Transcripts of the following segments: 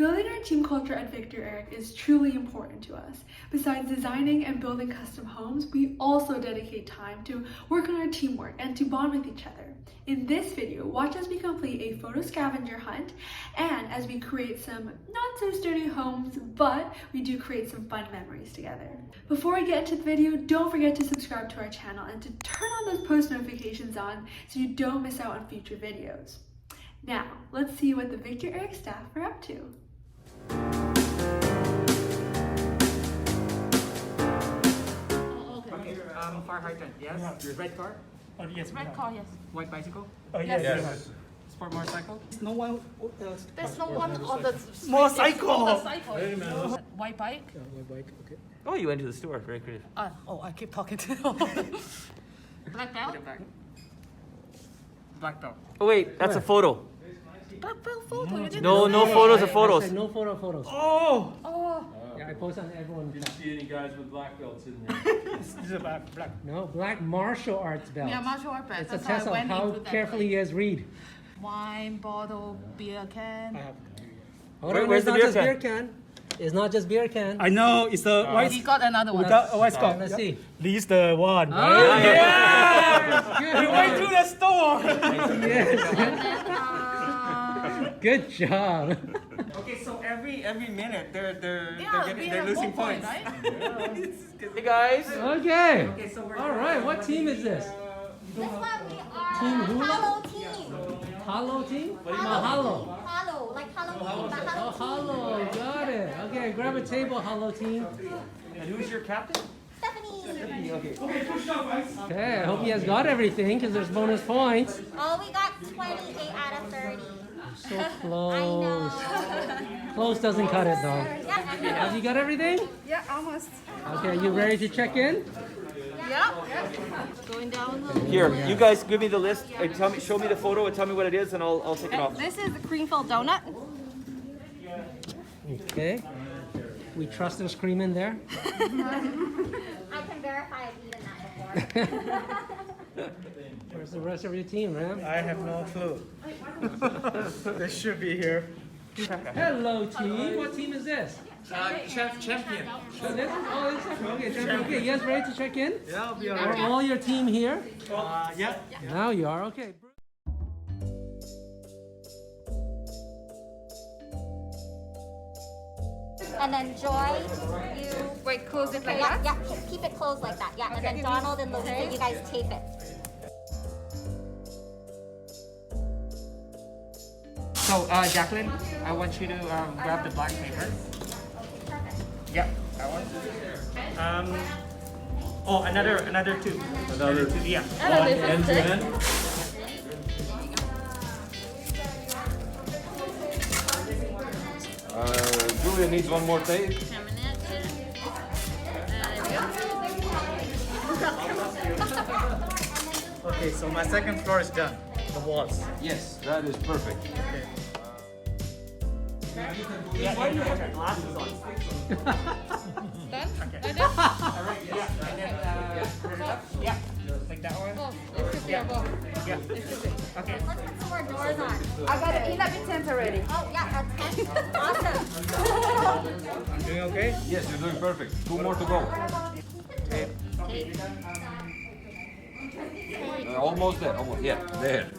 Building our team culture at VictorEric is truly important to us. Besides designing and building custom homes, we also dedicate time to work on our teamwork and to bond with each other. In this video, watch as we complete a photo scavenger hunt and as we create some not so sturdy homes, but we do create some fun memories together. Before we get into the video, don't forget to subscribe to our channel and to turn on those post notifications on so you don't miss out on future videos. Now, let's see what the VictorEric staff are up to. Okay, fire hydrant, yes. Red car? Oh, yes. Red car, yes. White bicycle? Oh, yes. Yes. Sport motorcycle? No one else. There's no one on the Motorcycle! motorcycle. White bike. Yeah, my bike, okay. Oh, you went to the store. Very creative. I keep talking to Black belt? Black belt. Oh wait, that's a photo. Black belt photo. You didn't No, say. no photos of I photos. said no photos. Oh! Oh, Yeah, I post on everyone. Didn't see any guys with black belts in there. This is a black. No, black martial arts belt. yeah, martial art belt. It's a That's why I test of went how into that carefully he place. has read. Wine bottle, beer can. I have. Hold Where- on, where's it's the not beer just can? beer can. It's not just beer can. I know, it's the white. He got another one. White Scott. Let's see. Lee's the one. Oh, Right? yeah! We went to the store. Yes. Good job. Okay, so every minute they're we they're have losing more points, points. right? Hey guys. Okay. Okay, so we're All right. What team is this? This one we are Team Hula? Hollow team. Hollow team? Hollow. Hollow, like Halloween, but Oh, Hollow hollow. Got it. Okay, grab a table, hollow team. And who's your captain? Stephanie. Okay, I hope you guys got everything because there's bonus points. Oh, we got 28 out of 30. So I close. know. Close doesn't cut it though. Yeah. Have you got everything? Yeah, almost. Okay, you ready to check in? Yeah. Going down the Here, you guys give me the list. Tell me, show me the photo, and tell me what it is, and I'll take it off. This is the cream-filled donut. Okay. We trust there's cream in there. I can verify I've eaten that before. Where's the rest of your team, Ram? I have no clue. They should be here. Hello, team. What team is this? Champion. Oh, this is, okay, champion. Okay, you guys ready to check in? Yeah, I'll be Are alright. all your team here? Yeah. Now you are. Okay. And then Joy, you. Wait, close it like Yeah, that? yeah, keep it closed like that. Yeah, and then Donald and Louisa, you guys tape it. So, Jacqueline, I want you to grab the black paper. Yep, that one. Oh, another two. Another two, yeah. End to end. Julia needs one more take. Okay, so my second floor is done. The walls. Yes, that is perfect. Yeah, why do you have your glasses on? Done? Okay. Like that? Alright, yeah, and then put it up. Yeah, like that one. Oh, it's just Yeah. above. Yeah. Okay. Let's put some more doors on. I got 11 tents already. Oh, yeah, a tent. Awesome. I'm doing okay? Yes, you're doing perfect. Two more to go. Almost there. Almost. Yeah, there.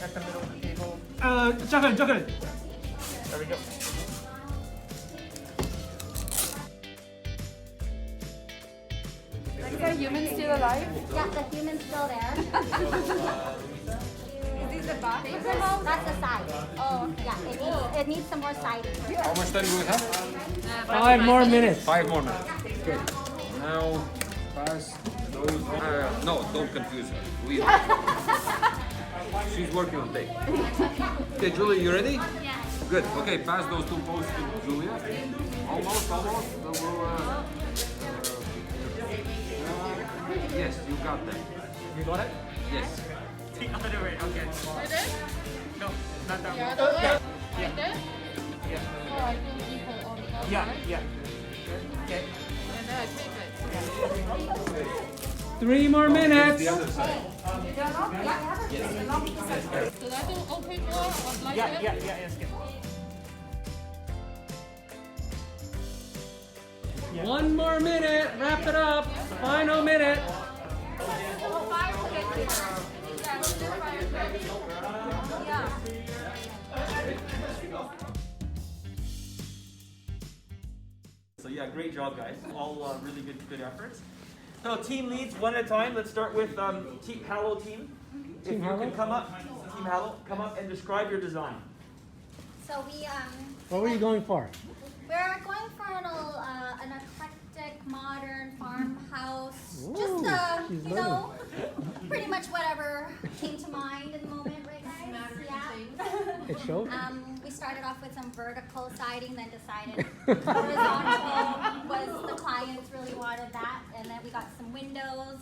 At the middle of the table. Jacqueline. There we go. Is the human still alive? Yeah, the human's still there. Is this the bath? That's the side. Oh, yeah, it needs some more siding. How much time do we have? 5 more minutes. 5 more minutes. Okay. Now, pass those. No, don't confuse her. We. She's working on tape. Okay, Julia, you ready? Yeah. Good. Okay, pass those two posts to Julia. Almost. We'll, yes, you got them. You got it? Yes. The other way, okay. Like that? No, not that The one. other way? Yeah. Like that? Yeah. Oh, I think equal on the Yeah, outside. yeah. Okay. And then I take it. 3 more minutes. The other side. Did I do okay for or like Yeah, yes. Yeah. 1 more minute. Wrap it up. Final minute. So yeah, great job, guys. All really good efforts. So team leads, one at a time. Let's start with Team Hallow team. If you can come up, Team Hallow, come up and describe your design. So What were you going for? we're going for an eclectic modern farmhouse. Ooh, Just she's you know, pretty much whatever came to mind in the moment, right guys? Yeah. It showed. We started off with some vertical siding, then decided horizontal was the clients really wanted that, and then we got some windows,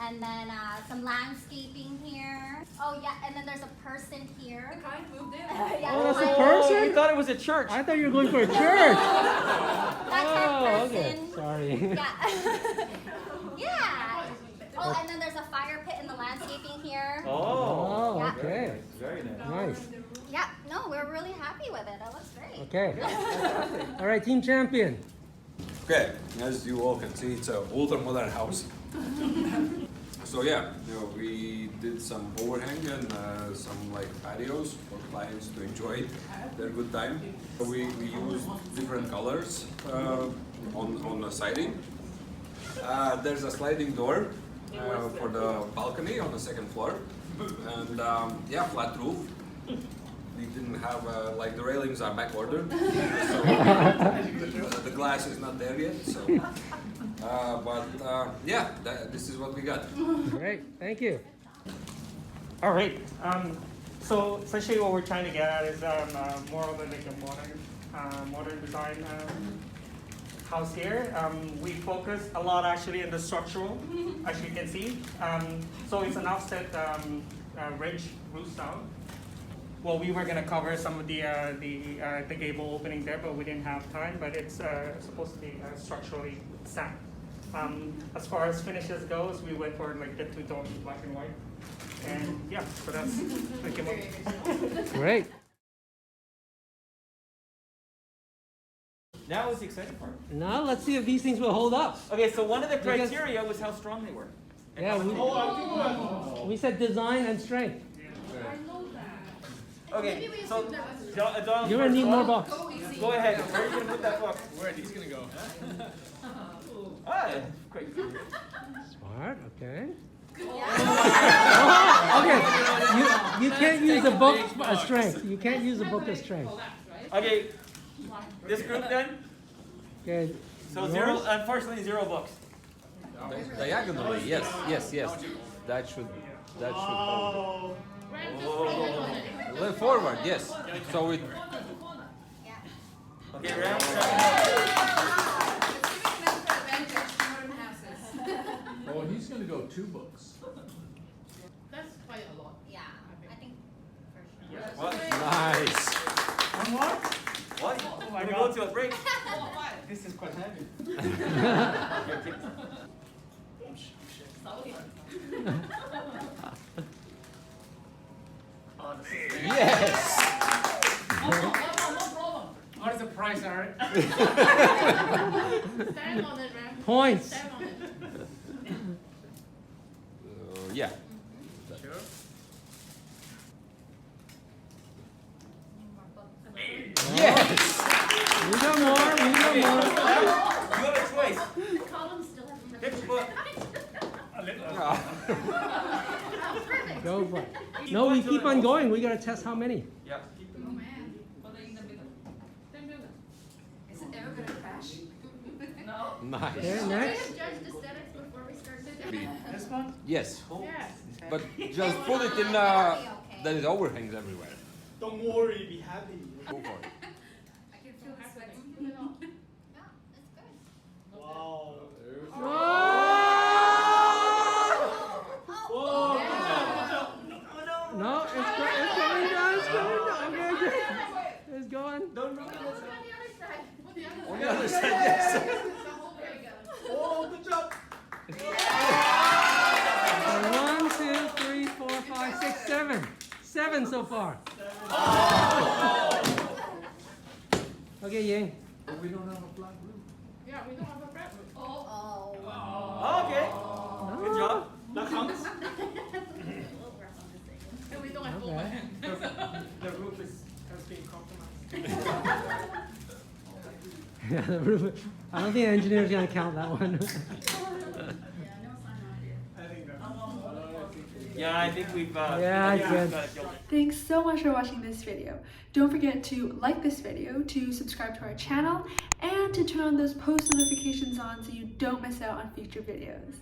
and then some landscaping here. Oh yeah, and then there's a person here. The client moved in. Yeah, Oh, that's a the person? Oh, we thought it was a church. I thought you were going for a church. That's Oh, our okay. person. Sorry. Yeah. Yeah. Oh, and then there's a fire pit in the landscaping here. Oh, Oh, okay. very nice. Nice. Yeah, no, we're really happy with it. That looks great. Okay. All right, team champion. Okay, as you all can see, it's an ultra modern house. So yeah, we did some overhang and some like patios for clients to enjoy their good time. We used different colors on the siding. There's a sliding door for the balcony on the second floor, and yeah, flat roof. We didn't have like the railings are back ordered, so the glass is not there yet. So, but yeah, this is what we got. Great. Thank you. All right. So essentially, what we're trying to get at is more of like a modern design house here. We focus a lot actually in the structural, as you can see. So it's an offset ridge roof style. Well, we were gonna cover some of the gable opening there, but we didn't have time. But it's supposed to be structurally sound. As far as finishes goes, we went for like the 2 tones, black and white. And yeah, so that's what came up. Great. Now is the exciting part. Now let's see if these things will hold up. Okay, so one of the Because- criteria was how strong they were. Yeah, we said design and strength. Okay, so Don, You're gonna need more box. Go ahead. Where are you gonna put that box? Where he's gonna go? Ah, great. Smart. Okay. Okay. You can't use a book as strength. You can't use a book as strength. Okay, this group then. Okay. So zero. Unfortunately, 0 books. Diagonally, yes. That should hold. Left forward, yes. So it. Okay, round. Oh, he's gonna go 2 books. That's quite a lot. Yeah, I think for sure. What? Nice. What? Oh my God. Go to a break. This is quite heavy. Yes. No problem. What is the price, Eric? Stand on it, man. Points. Stand on it. Yeah. Yes. We got more. We got more. You have a choice. The columns still have Pick a book. Go for it. No, we keep on going. We gotta test how many. Yeah. Oh man. Is it ever gonna crash? No. Nice. Okay, next. Judged aesthetics before we started. This one? Yes. Yes. But just put it in that it overhangs everywhere. Don't worry, be happy. Go for it. I can feel the sweat. Yeah, that's good. Wow. No, it's going down. It's going down. Okay, okay. It's going. Don't look at On the other side. On the other On side. the other side, yes. The whole way. Oh, good job. It's 5, 6, 7. 7 so far. Okay, Ying. But we don't have a flat roof. Yeah, we don't have a flat roof. Okay. Good job. That counts. And we don't have Okay. overhang. The roof has been compromised. Yeah, the roof. I don't think the engineer's gonna count that one. Yeah, I think we've Yeah, good. Thanks so much for watching this video. Don't forget to like this video, to subscribe to our channel, and to turn on those post notifications on so you don't miss out on future videos.